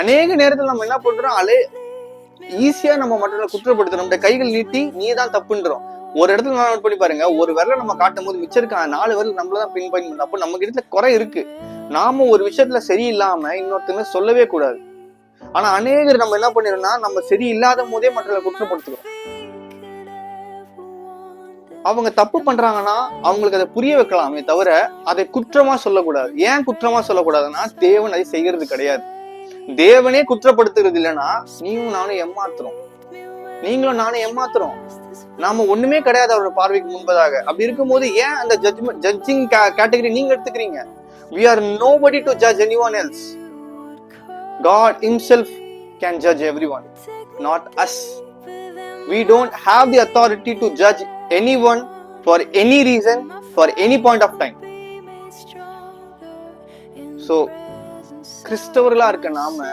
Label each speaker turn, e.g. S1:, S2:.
S1: அநேக நேரத்துல நம்ம என்ன பண்றோம், ஈஸியா நம்ம மற்றவர்களை குற்றப்படுத்துறோம். நம்முடைய கைகள் நீட்டி நீ தான் தப்புன்றோம். ஒரு இடத்துல நான் நோட் பண்ணி பாருங்க, ஒரு விரலை நம்ம காட்டும் போது மிச்சம் இருக்க 4 விரல் நம்மளதான் பின் பண்ணி, அப்போ நம்ம இடத்துல குறை இருக்கு. நாம ஒரு விஷயத்துல சரியில்லாம இன்னொருத்தங்க சொல்லவே கூடாது. ஆனா அநேகர் நம்ம என்ன பண்ணிடுறோம்னா, நம்ம சரியில்லாத போதே மற்றவர்களை குற்றப்படுத்துறோம். அவங்க தப்பு பண்றாங்கன்னா அவங்களுக்கு அதை புரிய வைக்கலாமே தவிர அதை குற்றமா சொல்லக்கூடாது. ஏன் குற்றமா சொல்லக்கூடாதுன்னா, தேவன் அதை செய்யறது கிடையாது. தேவனே குற்றப்படுத்துறது இல்லைன்னா நீங்களும் நானும் ஏமாத்துறோம், நீங்களும் நானும் ஏமாத்துறோம். நாம ஒண்ணுமே கிடையாது அவரோட பார்வைக்கு முன்பதாக. அப்படி இருக்கும்போது ஏன் அந்த ஜட்ஜிங் கேட்டகரி நீங்க எடுத்துக்கிறீங்க? We are nobody to judge anyone else. God himself can judge everyone, not us. We don't have the authority to judge anyone for any reason, for any point of time. So கிறிஸ்தவர்களா இருக்க நாம